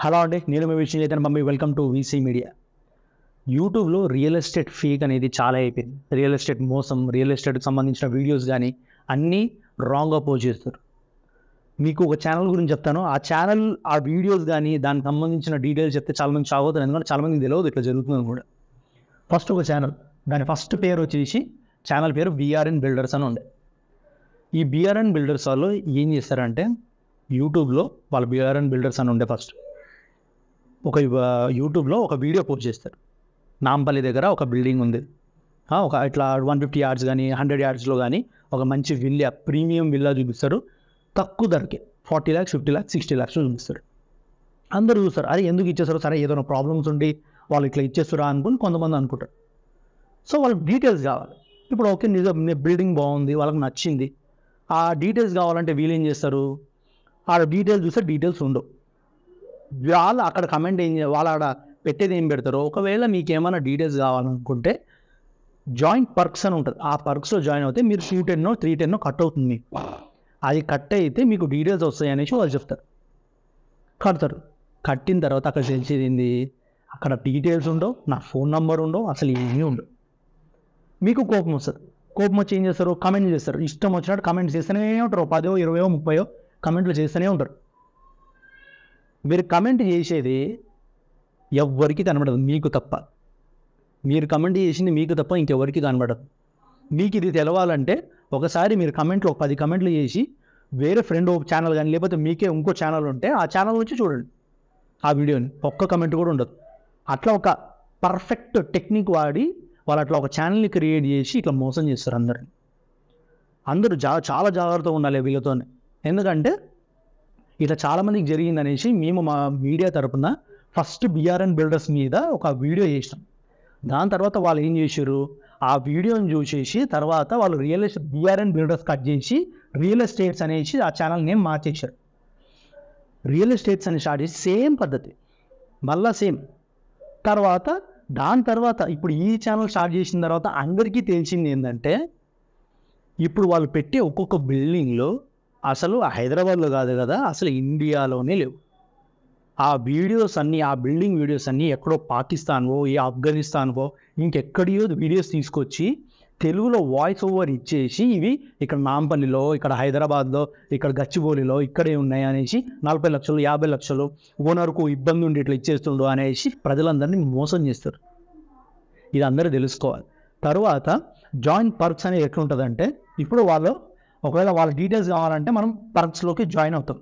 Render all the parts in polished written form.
Hello అండి, నేను మీ విషయం చేద్దాను mummy. Welcome to VC media. యూట్యూబ్లో రియల్ ఎస్టేట్ ఫేక్ అనేది చాలా అయిపోయింది. రియల్ ఎస్టేట్ మోసం, రియల్ ఎస్టేట్కి సంబంధించిన వీడియోస్ కానీ అన్నీ రాంగ్గా పోస్ట్ చేస్తారు. మీకు ఒక ఛానల్ గురించి చెప్తాను. ఆ ఛానల్, ఆ వీడియోస్ కానీ దానికి సంబంధించిన డీటెయిల్స్ చెప్తే చాలామంది చావుతారు, ఎందుకంటే చాలామందికి తెలియదు ఇట్లా జరుగుతుంది కూడా. ఫస్ట్ ఒక ఛానల్, దాని ఫస్ట్ పేరు వచ్చేసి ఛానల్ పేరు బీఆర్ఎన్ బిల్డర్స్ అని ఉండే. ఈ బీఆర్ఎన్ బిల్డర్స్ వాళ్ళు ఏం చేస్తారంటే యూట్యూబ్లో వాళ్ళ బీఆర్ఎన్ బిల్డర్స్ అని ఉండే ఫస్ట్ యూట్యూబ్లో ఒక వీడియో పోస్ట్ చేస్తారు. నాంపల్లి దగ్గర ఒక బిల్డింగ్ ఉంది, ఒక ఇట్లా 150 yards కానీ 100 yardsలో కానీ ఒక మంచి విల్లా, ప్రీమియం విల్లా చూపిస్తారు. తక్కువ ధరకే 40 lakhs, 50 lakhs, 60 lakhs చూపిస్తారు. అందరూ చూస్తారు, అది ఎందుకు ఇచ్చేస్తారు, సరే ఏదైనా ప్రాబ్లమ్స్ ఉండి వాళ్ళు ఇట్లా ఇచ్చేస్తారా అనుకుని కొంతమంది అనుకుంటారు. సో వాళ్ళకి డీటెయిల్స్ కావాలి. ఇప్పుడు ఓకే, నిజం బిల్డింగ్ బాగుంది, వాళ్ళకి నచ్చింది. ఆ డీటెయిల్స్ కావాలంటే వీళ్ళు ఏం చేస్తారు, ఆ డీటెయిల్స్ చూస్తే డీటెయిల్స్ ఉండవు. వాళ్ళు అక్కడ కమెంట్ వాళ్ళు అక్కడ పెట్టేది ఏం పెడతారో. ఒకవేళ మీకు ఏమైనా డీటెయిల్స్ కావాలనుకుంటే జాయింట్ పర్క్స్ అని ఉంటుంది, ఆ పర్క్స్లో జాయిన్ అవుతే మీరు 210 310 కట్ అవుతుంది. మీకు అది కట్ అయితే మీకు డీటెయిల్స్ వస్తాయి అనేసి వాళ్ళు చెప్తారు. కడతారు. కట్టిన తర్వాత అక్కడ తెలిసేది ఏంది, అక్కడ డీటెయిల్స్ ఉండవు, నా ఫోన్ నెంబర్ ఉండవు, అసలు ఏమీ ఉండవు. మీకు కోపం వస్తుంది. కోపం వచ్చి ఏం చేస్తారు, కమెంట్ చేస్తారు. ఇష్టం వచ్చినట్టు కమెంట్స్ చేస్తూనే ఉంటారు. 10, 20, 30 కమెంట్లు చేస్తూనే ఉంటారు. మీరు కమెంట్ చేసేది ఎవరికి కనబడదు, మీకు తప్ప. మీరు కమెంట్ చేసింది మీకు తప్ప ఇంకెవరికి కనబడదు. మీకు ఇది తెలవాలంటే ఒకసారి మీరు కమెంట్లో 10 కమెంట్లు చేసి వేరే ఫ్రెండ్ ఒక ఛానల్ కానీ లేకపోతే మీకే ఇంకో ఛానల్ ఉంటే ఆ ఛానల్ వచ్చి చూడండి ఆ వీడియోని. ఒక్క కమెంట్ కూడా ఉండదు. అట్లా ఒక పర్ఫెక్ట్ టెక్నిక్ వాడి వాళ్ళు అట్లా ఒక ఛానల్ని క్రియేట్ చేసి ఇట్లా మోసం చేస్తారు అందరిని. అందరూ చాలా జాగ్రత్తగా ఉండాలి వీళ్ళతోనే. ఎందుకంటే ఇట్లా చాలామందికి జరిగిందనేసి మేము మా మీడియా తరపున ఫస్ట్ బీఆర్ఎన్ బిల్డర్స్ మీద ఒక వీడియో చేసినాం. దాని తర్వాత వాళ్ళు ఏం చేశారు, ఆ వీడియోని చూసేసి తర్వాత వాళ్ళు బీఆర్ఎన్ బిల్డర్స్ కట్ చేసి రియల్ ఎస్టేట్స్ అనేసి ఆ ఛానల్ నేమ్ మార్చేశారు. రియల్ ఎస్టేట్స్ అని స్టార్ట్ చేసి సేమ్ పద్ధతి మళ్ళా సేమ్. దాని తర్వాత ఇప్పుడు ఈ ఛానల్ స్టార్ట్ చేసిన తర్వాత అందరికీ తెలిసింది ఏంటంటే ఇప్పుడు వాళ్ళు పెట్టే ఒక్కొక్క బిల్డింగ్లో అసలు హైదరాబాద్లో కాదు కదా, అసలు ఇండియాలోనే లేవు. ఆ వీడియోస్ అన్నీ, ఆ బిల్డింగ్ వీడియోస్ అన్నీ ఎక్కడో పాకిస్తాన్వో, ఏ ఆఫ్ఘనిస్తాన్వో ఇంకెక్కడియో వీడియోస్ తీసుకొచ్చి తెలుగులో వాయిస్ ఓవర్ ఇచ్చేసి ఇవి ఇక్కడ నాంపల్లిలో, ఇక్కడ హైదరాబాద్లో, ఇక్కడ గచ్చిబౌలిలో ఇక్కడే ఉన్నాయి అనేసి 40 లక్షలు 50 లక్షలు ఓనర్కు ఇబ్బంది ఉండి ఇట్లా ఇచ్చేస్తుండో అనేసి ప్రజలందరినీ మోసం చేస్తారు. ఇది అందరూ తెలుసుకోవాలి. తర్వాత జాయింట్ పర్క్స్ అనేది ఎట్లుంటుందంటే ఇప్పుడు వాళ్ళు ఒకవేళ వాళ్ళ డీటెయిల్స్ కావాలంటే మనం పర్క్స్లోకి జాయిన్ అవుతాం.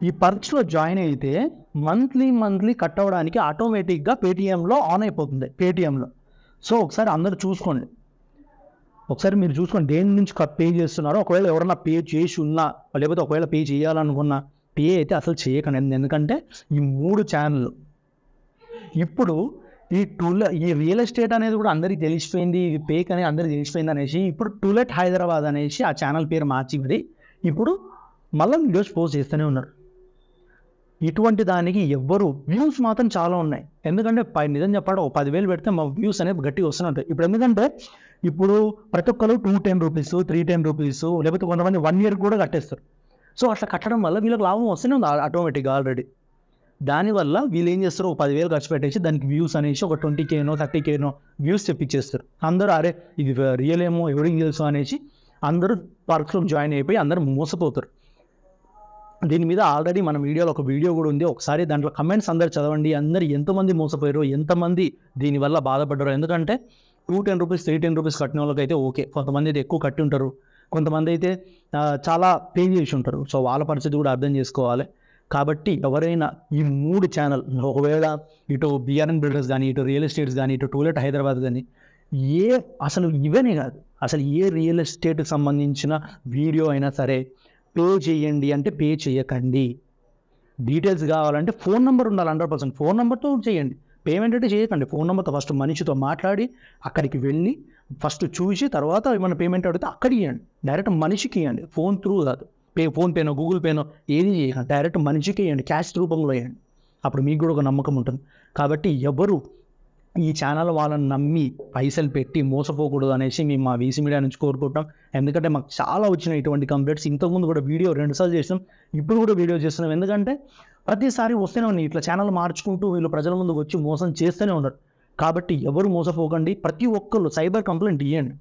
ఈ పర్క్స్లో జాయిన్ అయితే మంత్లీ కట్ అవ్వడానికి ఆటోమేటిక్గా పేటీఎంలో ఆన్ అయిపోతుంది, పేటీఎంలో. సో ఒకసారి అందరూ చూసుకోండి, ఒకసారి మీరు చూసుకోండి దేని నుంచి పే చేస్తున్నారో. ఒకవేళ ఎవరన్నా పే చేసి ఉన్నా లేకపోతే ఒకవేళ పే చేయాలనుకున్నా పే అయితే అసలు చేయకండి. ఎందుకంటే ఈ 3 ఛానళ్ళు ఇప్పుడు ఈ రియల్ ఎస్టేట్ అనేది కూడా అందరికీ తెలిసిపోయింది, ఇది పేక్ అనేది అందరికీ తెలిసిపోయింది అనేసి ఇప్పుడు టూలెట్ హైదరాబాద్ అనేసి ఆ ఛానల్ పేరు మార్చి మరి ఇప్పుడు మళ్ళీ వీడియోస్ పోస్ట్ చేస్తూనే ఉన్నారు. ఇటువంటి దానికి ఎవ్వరు వ్యూస్ మాత్రం చాలా ఉన్నాయి. ఎందుకంటే నిజం చెప్పాడు 10,000 పెడితే మా వ్యూస్ అనేది గట్టిగా వస్తున్నాయి. ఇప్పుడు ఎందుకంటే ఇప్పుడు ప్రతి ఒక్కరు 210 రూపీస్ 310 రూపీస్ లేకపోతే కొంతమంది 1 year కూడా కట్టేస్తారు. సో అట్లా కట్టడం వల్ల వీళ్ళకి లాభం వస్తూనే ఉంది ఆటోమేటిక్గా ఆల్రెడీ. దానివల్ల వీళ్ళు ఏం చేస్తారు, 10,000 ఖర్చు పెట్టేసి దానికి వ్యూస్ అనేసి ఒక 20K 30K వ్యూస్ తెప్పించేస్తారు. అందరూ అరే ఇది రియల్ ఏమో ఎవరికి తెలుసు అనేసి అందరూ పర్క్స్లో జాయిన్ అయిపోయి అందరూ మోసపోతారు. దీని మీద ఆల్రెడీ మన వీడియోలో ఒక వీడియో కూడా ఉంది, ఒకసారి దాంట్లో కమెంట్స్ అందరు చదవండి. అందరు ఎంతమంది మోసపోయారో, ఎంతమంది దీనివల్ల బాధపడ్డారో. ఎందుకంటే 210 రూపీస్ 310 రూపీస్ కట్టిన వాళ్ళకైతే ఓకే, కొంతమంది అయితే ఎక్కువ కట్టి ఉంటారు, కొంతమంది అయితే చాలా పే చేసి ఉంటారు. సో వాళ్ళ పరిస్థితి కూడా అర్థం చేసుకోవాలి. కాబట్టి ఎవరైనా ఈ 3 ఛానల్, ఒకవేళ ఇటు బీఆర్ఎన్ బిల్డర్స్ కానీ, ఇటు రియల్ ఎస్టేట్స్ కానీ, ఇటు టూలెట్ హైదరాబాద్ కానీ, అసలు ఇవనే కాదు, అసలు ఏ రియల్ ఎస్టేట్కి సంబంధించిన వీడియో అయినా సరే పే చేయండి అంటే పే చేయకండి. డీటెయిల్స్ కావాలంటే ఫోన్ నెంబర్ ఉండాలి, 100% ఫోన్ నెంబర్తో చేయండి. పేమెంట్ అంటే చేయకండి. ఫోన్ నెంబర్తో ఫస్ట్ మనిషితో మాట్లాడి అక్కడికి వెళ్ళి ఫస్ట్ చూసి తర్వాత ఏమైనా పేమెంట్ అడిగితే అక్కడికి ఇవ్వండి. డైరెక్ట్ మనిషికి ఇవ్వండి, ఫోన్ త్రూ కాదు. ఫోన్పేనో గూగుల్ పేనో ఏది చేయకండి, డైరెక్ట్ మనిషికి ఇవ్వండి, క్యాష్ రూపంలో ఇవ్వండి. అప్పుడు మీకు కూడా ఒక నమ్మకం ఉంటుంది. కాబట్టి ఎవరు ఈ ఛానల్ వాళ్ళని నమ్మి పైసలు పెట్టి మోసపోకూడదు అనేసి మేము మా వీసీ మీడియా నుంచి కోరుకుంటాం. ఎందుకంటే మాకు చాలా వచ్చినాయి ఇటువంటి కంప్లైంట్స్. ఇంతకుముందు కూడా వీడియో 2 సార్లు చేసినాం, ఇప్పుడు కూడా వీడియో చేస్తున్నాం. ఎందుకంటే ప్రతిసారి వస్తూనే ఉన్నాయి ఇట్లా ఛానల్ మార్చుకుంటూ వీళ్ళు ప్రజల ముందుకు వచ్చి మోసం చేస్తూనే ఉన్నారు. కాబట్టి ఎవరు మోసపోకండి, ప్రతి ఒక్కళ్ళు సైబర్ కంప్లైంట్ ఇవ్వండి.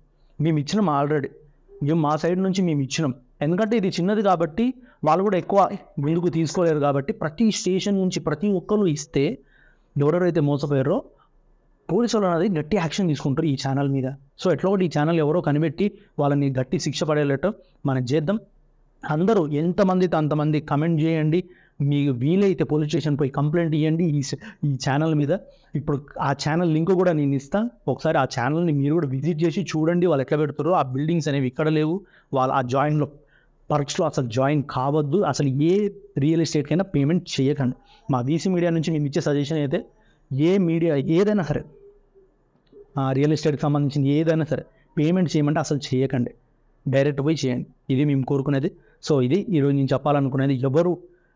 మేము ఇచ్చినాం ఆల్రెడీ, మేము మా సైడ్ నుంచి మేము ఇచ్చినాం. ఎందుకంటే ఇది చిన్నది కాబట్టి వాళ్ళు కూడా ఎక్కువ ముందుకు తీసుకోలేరు. కాబట్టి ప్రతి స్టేషన్ నుంచి ప్రతి ఒక్కరు ఇస్తే ఎవరెవరైతే మోసపోయారో పోలీసులు అనేది గట్టి యాక్షన్ తీసుకుంటారు ఈ ఛానల్ మీద. సో ఎట్లా ఒకటి ఈ ఛానల్ ఎవరో కనిపెట్టి వాళ్ళని గట్టి శిక్ష పడేటట్టు మనం చేద్దాం. అందరూ ఎంతమందితో అంతమంది కమెంట్ చేయండి, మీకు వీలైతే పోలీస్ స్టేషన్ పోయి కంప్లైంట్ ఇవ్వండి ఈ ఛానల్ మీద. ఇప్పుడు ఆ ఛానల్ లింక్ కూడా నేను ఇస్తాను, ఒకసారి ఆ ఛానల్ని మీరు కూడా విజిట్ చేసి చూడండి వాళ్ళు ఎట్లా పెడతారో. ఆ బిల్డింగ్స్ అనేవి ఇక్కడ లేవు, వాళ్ళు ఆ జాయిన్లో పర్క్స్లో అసలు జాయిన్ కావద్దు. అసలు ఏ రియల్ ఎస్టేట్కైనా పేమెంట్ చేయకండి. మా వీసీ మీడియా నుంచి మేము ఇచ్చే సజెషన్ అయితే ఏ మీడియా ఏదైనా సరే, రియల్ ఎస్టేట్కి సంబంధించిన ఏదైనా సరే పేమెంట్ చేయమంటే అసలు చేయకండి, డైరెక్ట్ పోయి చేయండి. ఇది మేము కోరుకునేది. సో ఇది ఈరోజు నేను చెప్పాలనుకునేది. ఎవరు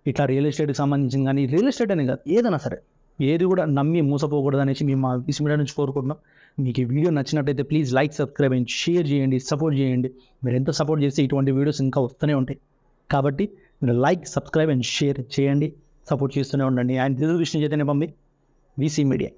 ఇట్లా రియల్ ఎస్టేట్కి సంబంధించిన కానీ రియల్ ఎస్టేట్ అనే కాదు ఏదైనా సరే ఏది కూడా నమ్మి మోసపోకూడదు అనేసి మేము మా వీసీ మీడియా నుంచి కోరుకుంటున్నాం. మీకు ఈ వీడియో నచ్చినట్టయితే please like, subscribe and share చేయండి, సపోర్ట్ చేయండి. మీరు ఎంత సపోర్ట్ చేస్తే ఇటువంటి వీడియోస్ ఇంకా వస్తూనే ఉంటాయి. కాబట్టి మీరు లైక్, సబ్స్క్రైబ్ అండ్ షేర్ చేయండి, సపోర్ట్ చేస్తూనే ఉండండి. అండ్ దిస్ విష్ణు చైతన్య పంపి వీసీ మీడియా.